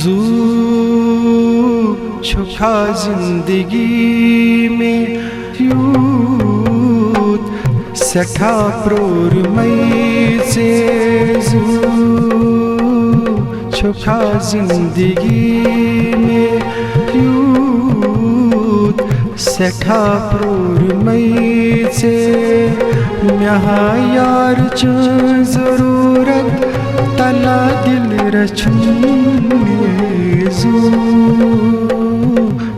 जू छुखा जिंदगी में यूत सठा प्रोर मई से जू छुखा जिंदगी में यूत सठा प्रोर मई से म्याहा यार च जरूरत तला दिल रचूने जू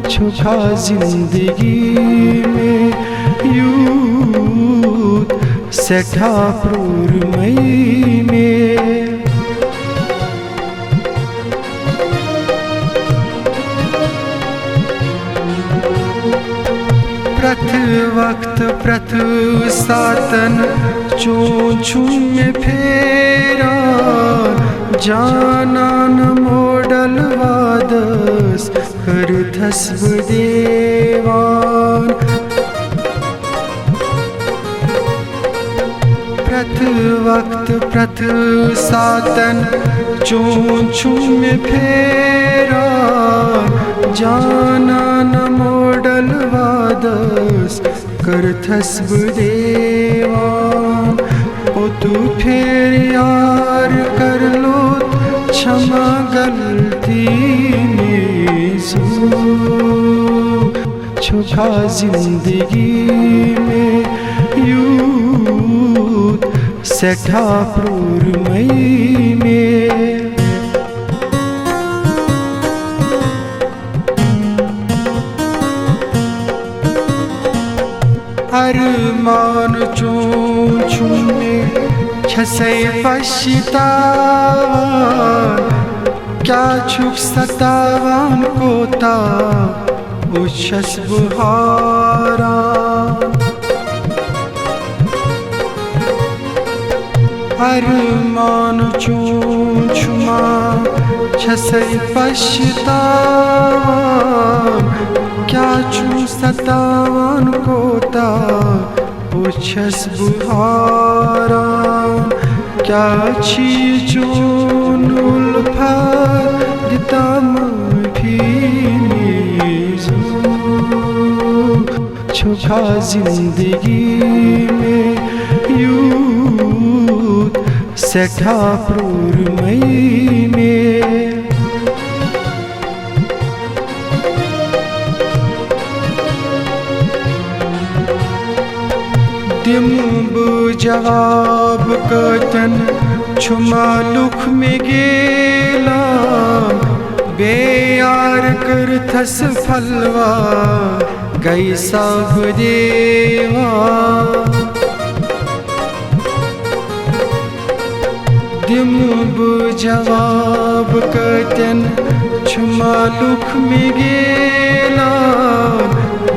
छुखा जिंदगी में यूत सठा प्रोर मई में प्रथ वक्त प्रथ सातन चोंचू में फेरा जानन मोडल वादस कर धस्ब देवान प्रथ वक्त प्रथ सातन चोंचू में फेरा जानन मोडल वादस कर धस्ब देवान ओ तू फिर यार कर लो क्षमा गलती में जू छुखा जिंदगी में यूत सठा प्रोर मई में अरमान चोंचू में छसे पछतावान क्या छुक सतावान कोता उछस बुहारा अरमान चोंचू मां छसे पछतावान क्या छू सतावान कोता उछस बुहारा क्या छी चोन उल्फत दितम भी जू छुखा जिंदगी में यूत सठा प्रोर मई में दिम जवाब कतन छुमा लुख में गेला बेयार कर थस फलवा गई सब देवा दिम जवाब कतन छुमा लुख में गेला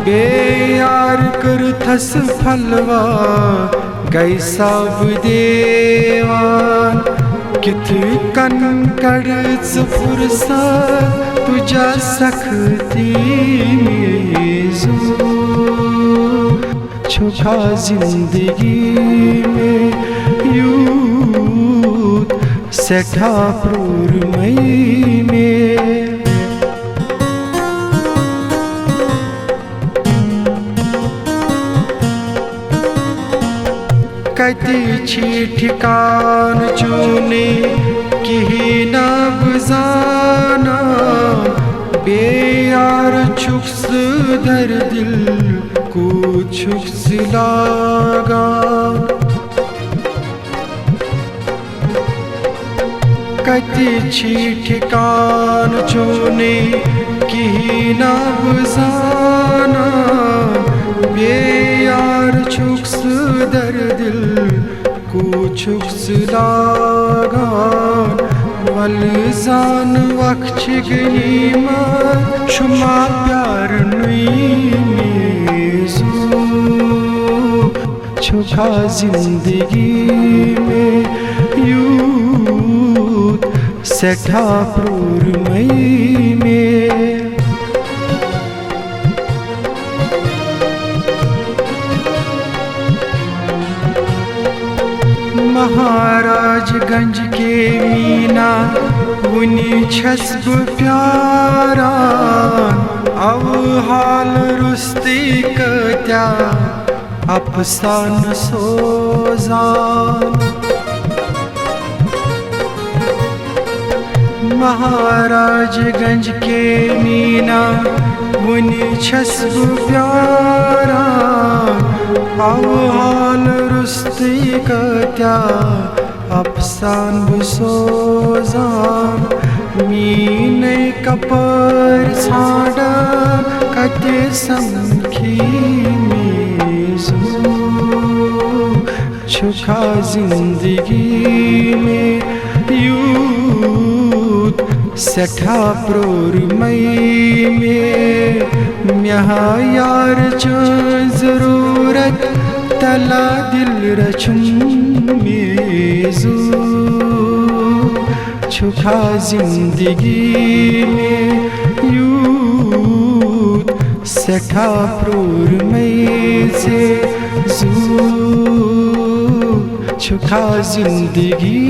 बेयार कर थस फलवा गई सब देवान किथ कनकड़ फुर्सत तुझा सखती में जू छुखा जिंदगी में यूत सठा प्रोर मई में कति छी ठिकान चूने किही न बुझाना बेयार छुक्स दर दिल को छुक्स लागा कति छी ठिकान चूने किही न बुझाना बेयार छुक्स दर दिल को छुक्स लागान वल जान वक्ष गनी मां शुमा प्यार नुई में जू छुखा जिंदगी में यूत सठा प्रोर मई में महाराजगंज के मीना वुनी छस बह प्यारान अव हाल रुस्ती कत्या अफसान सोजान महाराजगंज के मीना वुनी छस बह प्यारान अव हाल रुस्ती कत्या अफसान बह सोजान मीने कपर छाड़ा कते समखी मेजू छुखा जिंदगी में यूत सठा प्रोर मई में म्याहा यार चन जरूरत तला दिल रचुन मेजू छुखा जिंदगी में यूत सठा प्रोर मई से जू छुखा जिंदगी